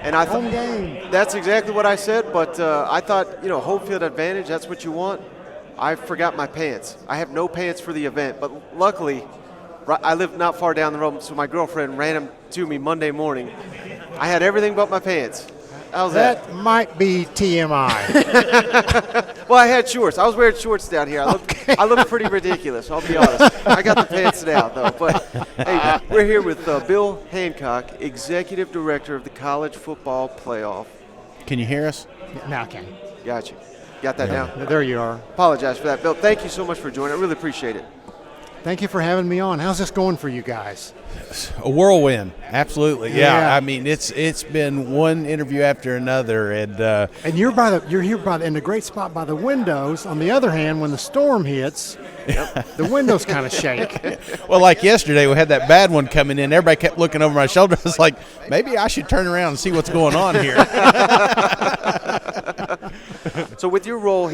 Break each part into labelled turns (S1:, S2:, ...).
S1: And I
S2: Home game.
S1: That's exactly what I said, but I thought, home field advantage, that's what you want. I forgot my pants. I have no pants for the event, but luckily, I live not far down the road, so my girlfriend ran them to me Monday morning. I had everything but my pants. How's that?
S2: That might be TMI.
S1: Well, I had shorts. I was wearing shorts down here. I look pretty ridiculous, I'll be honest. I got the pants now, though. But, hey, we're here with Bill Hancock, Executive Director of the College Football Playoff.
S3: Can you hear us?
S2: Now I can.
S1: Got you. Got that now?
S2: There you are.
S1: Apologize for that, Bill. Thank you so much for joining. I really appreciate it.
S2: Thank you for having me on. How's this going for you guys?
S3: A whirlwind, absolutely. Yeah. I mean, it's been one interview after another, and
S2: you're here in the great spot by the windows. On the other hand, when the storm hits, the windows kind of shake.
S3: Well, like yesterday, we had that bad one coming in. Everybody kept looking over my shoulder. I was like, maybe I should turn around and see what's going on here.
S1: So with your role,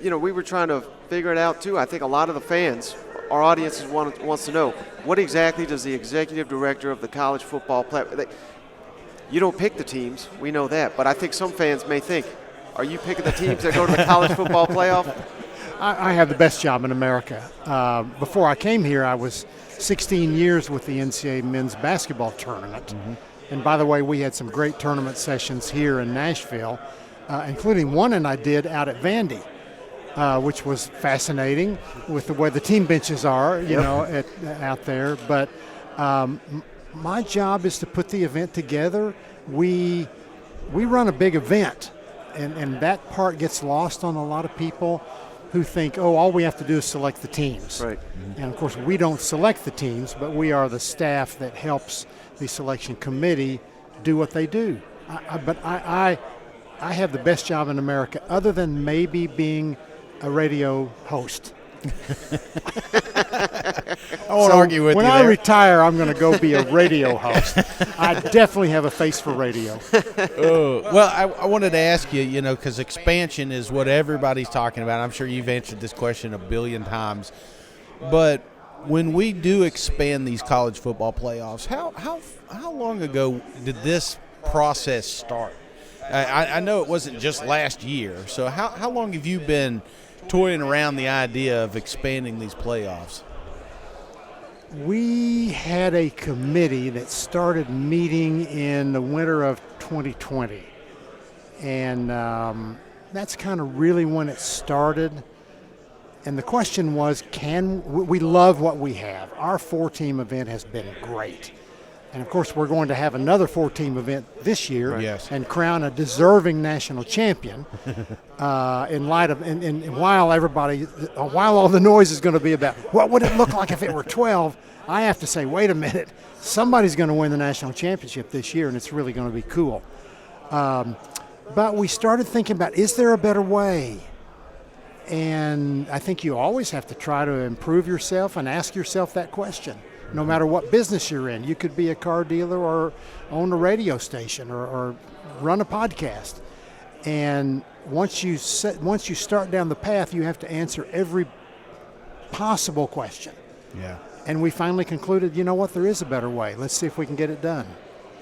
S1: we were trying to figure it out too. I think a lot of the fans, our audience wants to know, what exactly does the executive director of the college football platform? You don't pick the teams, we know that, but I think some fans may think, are you picking the teams that go to the college football playoff?
S2: I have the best job in America. Before I came here, I was 16 years with the NCAA men's basketball tournament. Mm-hmm. And by the way, we had some great tournament sessions here in Nashville, including one I did out at Vandy. Which was fascinating with the way the team benches are, out there. But my job is to put the event together. We run a big event, and that part gets lost on a lot of people who think, all we have to do is select the teams.
S1: Right.
S2: And, of course, we don't select the teams, but we are the staff that helps the selection committee do what they do. I have the best job in America, other than maybe being a radio host.
S3: I won't argue with you
S2: when
S3: there.
S2: I retire, I'm going to go be a radio host. I definitely have a face for radio.
S3: Well, I wanted to ask you, because expansion is what everybody's talking about. I'm sure you've answered this question a billion times. But when we do expand these college football playoffs, how long ago did this process start? I know it wasn't just last year. So how long have you been toying around the idea of expanding these playoffs?
S2: We had a committee that started meeting in the winter of 2020. And that's kind of really when it started. And the question was, we love what we have. Our 4-team event has been great. And, of course, we're going to have another 4-team event this year and crown a deserving national champion in light of and while all the noise is going to be about what would it look like if it were 12, I have to say, wait a minute, somebody's going to win the national championship this year, and it's really going to be cool. But we started thinking about, is there a better way? And I think you always have to try to improve yourself and ask yourself that question. No matter what business you're in, you could be a car dealer or own a radio station or run a podcast. And once you start down the path, you have to answer every possible question.
S3: Yeah.
S2: And we finally concluded, there is a better way. Let's see if we can get it done.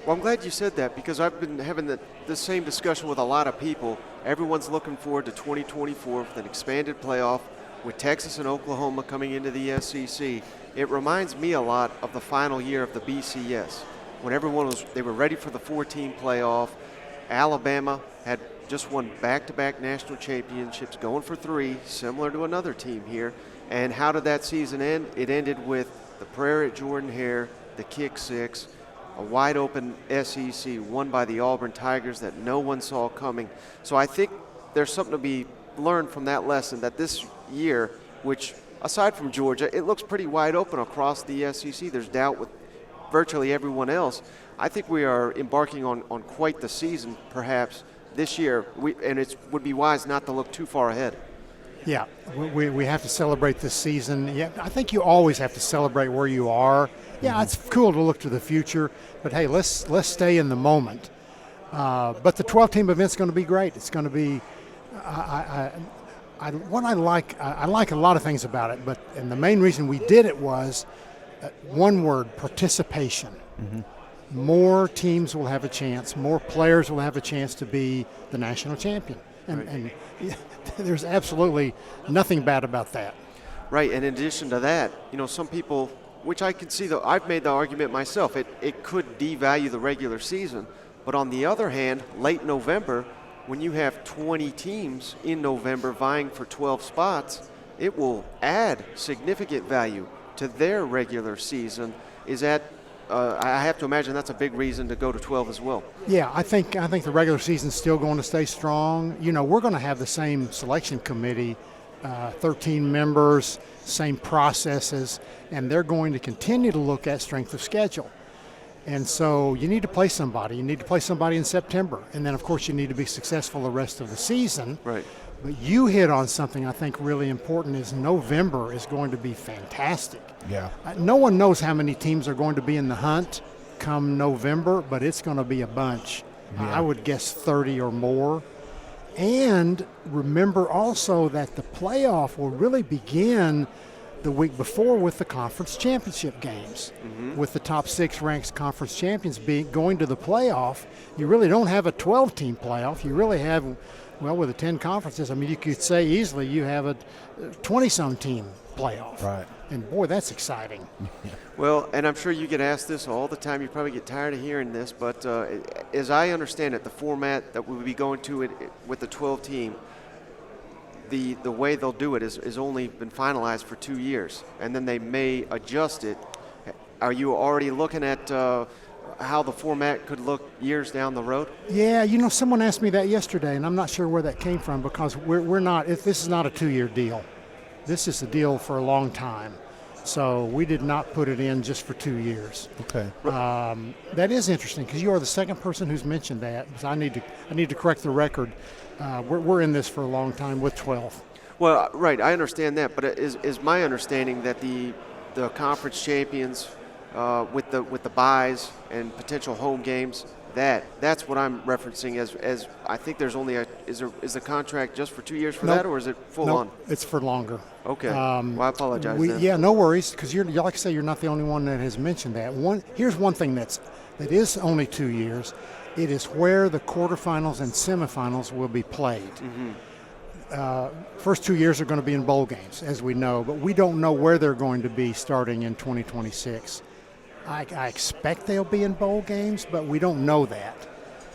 S1: Well, I'm glad you said that, because I've been having the same discussion with a lot of people. Everyone's looking forward to 2024 with an expanded playoff, with Texas and Oklahoma coming into the SEC. It reminds me a lot of the final year of the BCS, when they were ready for the 4-team playoff. Alabama had just won back-to-back national championships, going for 3, similar to another team here. And how did that season end? It ended with the prayer at Jordan-Hare, the kick 6, a wide-open SEC won by the Auburn Tigers that no one saw coming. So I think there's something to be learned from that lesson, that this year, which aside from Georgia, it looks pretty wide open across the SEC. There's doubt with virtually everyone else. I think we are embarking on quite the season, perhaps, this year, and it would be wise not to look too far ahead.
S2: Yeah, we have to celebrate this season. Yeah, I think you always have to celebrate where you are. Yeah, it's cool to look to the future, but hey, let's stay in the moment. But the 12-team event's going to be great. It's going to be. I like a lot of things about it, and the main reason we did it was one word: participation. Mm-hmm. more teams will have a chance, more players will have a chance to be the national champion. And there's absolutely nothing bad about that.
S1: Right, and in addition to that, some people, which I can see, though, I've made the argument myself, it could devalue the regular season. But on the other hand, late November, when you have 20 teams in November vying for 12 spots, it will add significant value to their regular season. Is that, I have to imagine that's a big reason to go to 12 as well.
S2: Yeah, I think the regular season's still going to stay strong. We're going to have the same selection committee, 13 members, same processes, and they're going to continue to look at strength of schedule. And so you need to play somebody. You need to play somebody in September. And then, of course, you need to be successful the rest of the season.
S1: Right.
S2: But you hit on something I think really important is November is going to be fantastic.
S3: Yeah.
S2: No one knows how many teams are going to be in the hunt come November, but it's going to be a bunch. Yeah. I would guess 30 or more. And remember also that the playoff will really begin the week before with the conference championship games. With the top 6 ranked conference champions going to the playoff. You really don't have a 12-team playoff. You really have, with the 10 conferences, you could say easily you have a 20-some team playoff.
S3: Right.
S2: And boy, that's exciting.
S1: Well, and I'm sure you get asked this all the time. You probably get tired of hearing this, but as I understand it, the format that we'll be going to it with the 12 team, the way they'll do it is only been finalized for 2 years, and then they may adjust it. Are you already looking at how the format could look years down the road?
S2: Yeah, someone asked me that yesterday, and I'm not sure where that came from because we're not. This is not a 2-year deal. This is a deal for a long time. So we did not put it in just for 2 years.
S3: Okay.
S2: That is interesting because you are the second person who's mentioned that. So I need to correct the record. We're in this for a long time with 12.
S1: Well, right, I understand that, but it is my understanding that the conference champions with the buys and potential home games, that's what I'm referencing as I think there's only is the contract just for 2 years for that, or is it full on?
S2: It's for longer.
S1: Okay. Well, I apologize then.
S2: Yeah, no worries, because like I say, you're not the only one that has mentioned that. Here's one thing that is only 2 years. It is where the quarterfinals and semifinals will be played. First 2 years are going to be in bowl games, as we know, but we don't know where they're going to be starting in 2026. I expect they'll be in bowl games, but we don't know that.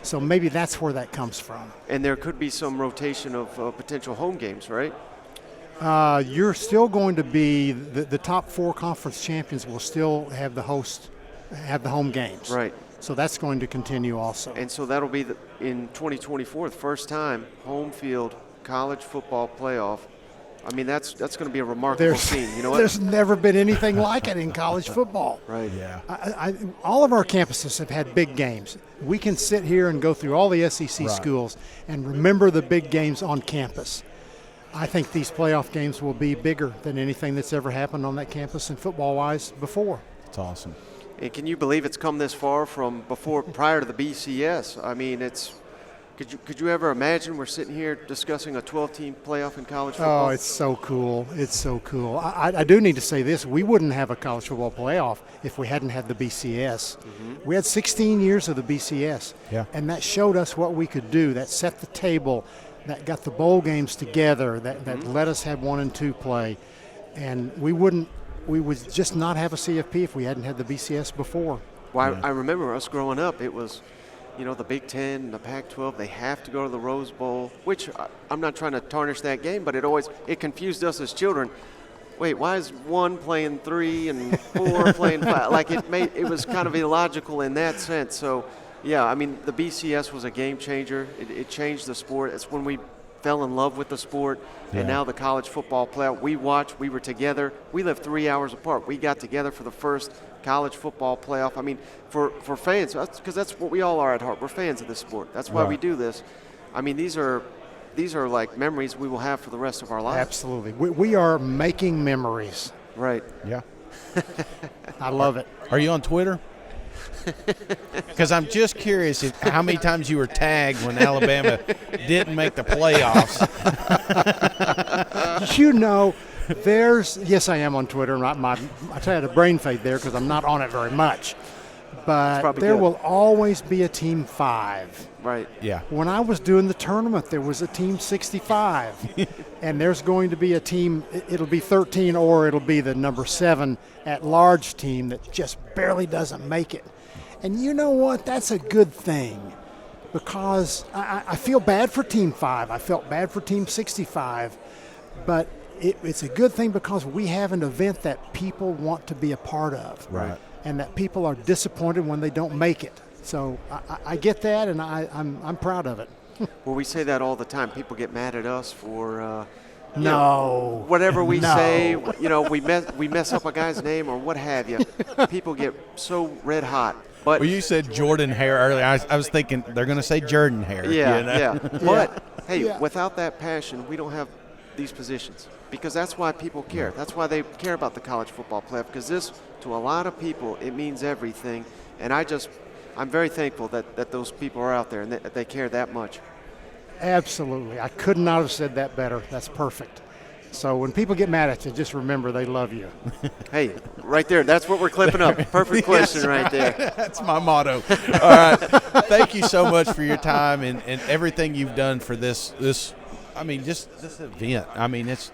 S2: So maybe that's where that comes from.
S1: And there could be some rotation of potential home games, right?
S2: You're still going to be the top 4 conference champions will still have the home games.
S1: Right.
S2: So that's going to continue also.
S1: And so that'll be in 2024, the first time home field college football playoff. I mean, that's going to be a remarkable scene. You know what?
S2: There's never been anything like it in college football.
S1: Right.
S3: Yeah.
S2: All of our campuses have had big games. We can sit here and go through all the SEC schools and remember the big games on campus. I think these playoff games will be bigger than anything that's ever happened on that campus and football-wise before.
S3: It's awesome.
S1: And can you believe it's come this far from prior to the BCS? I mean, could you ever imagine we're sitting here discussing a 12-team playoff in college football?
S2: Oh, it's so cool. It's so cool. I do need to say this. We wouldn't have a college football playoff if we hadn't had the BCS. We had 16 years of the BCS, and that showed us what we could do. That set the table, that got the bowl games together, that let us have 1 and 2 play. And we would just not have a CFP if we hadn't had the BCS before.
S1: Well, I remember us growing up, it was – the Big Ten and the Pac-12, they have to go to the Rose Bowl, which I'm not trying to tarnish that game, but it confused us as children. Wait, why is 1 playing 3 and 4 playing 5? Like it was kind of illogical in that sense. So, yeah, I mean, the BCS was a game changer. It changed the sport. It's when we fell in love with the sport, and now the college football playoff. We were together. We lived 3 hours apart. We got together for the first college football playoff. I mean, for fans, because that's what we all are at heart. We're fans of this sport. That's why we do this. I mean, these are like memories we will have for the rest of our lives.
S2: Absolutely. We are making memories.
S1: Right.
S3: Yeah.
S2: I love it.
S3: Are you on Twitter? Because I'm just curious how many times you were tagged when Alabama didn't make the playoffs.
S2: Yes, I am on Twitter. I had a brain fade there because I'm not on it very much. but
S1: probably
S2: there
S1: good.
S2: will always be a team 5.
S1: Right.
S3: Yeah.
S2: When I was doing the tournament, there was a team 65, and there's going to be a team. It'll be 13, or it'll be the number 7 at-large team that just barely doesn't make it. And you know what? That's a good thing, because I feel bad for Team 5. I felt bad for Team 65, but it's a good thing because we have an event that people want to be a part of,
S3: Right.
S2: and that people are disappointed when they don't make it. So I get that, and I'm proud of it.
S1: Well, we say that all the time. People get mad at us for
S2: No.
S1: whatever we
S2: No.
S1: say. We mess up a guy's name or what have you. People get so red hot. But
S3: Well, you said Jordan Hare earlier. I was thinking they're going to say Jordan Hare.
S1: yeah,
S3: you know?
S1: yeah. But hey,
S2: Yeah.
S1: without that passion, we don't have these positions, because that's why people care. That's why they care about the college football playoff, because this, to a lot of people, it means everything. And I'm very thankful that those people are out there and that they care that much.
S2: Absolutely. I could not have said that better. That's perfect. So when people get mad at you, just remember they love you.
S1: Hey, right there, that's what we're clipping up. Perfect question right there.
S3: That's my motto. All right. Thank you so much for your time and everything you've done for this this event. I mean, it's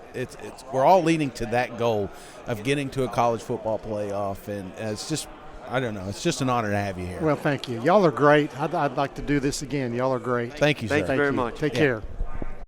S3: we're all leading to that goal of getting to a college football playoff, and it's just, I don't know, it's just an honor to have you here.
S2: Well, thank you. Y'all are great. I'd like to do this again. Y'all are great.
S3: Thank you, sir.
S1: Thank you very much.
S2: Take
S3: Yeah.
S2: care.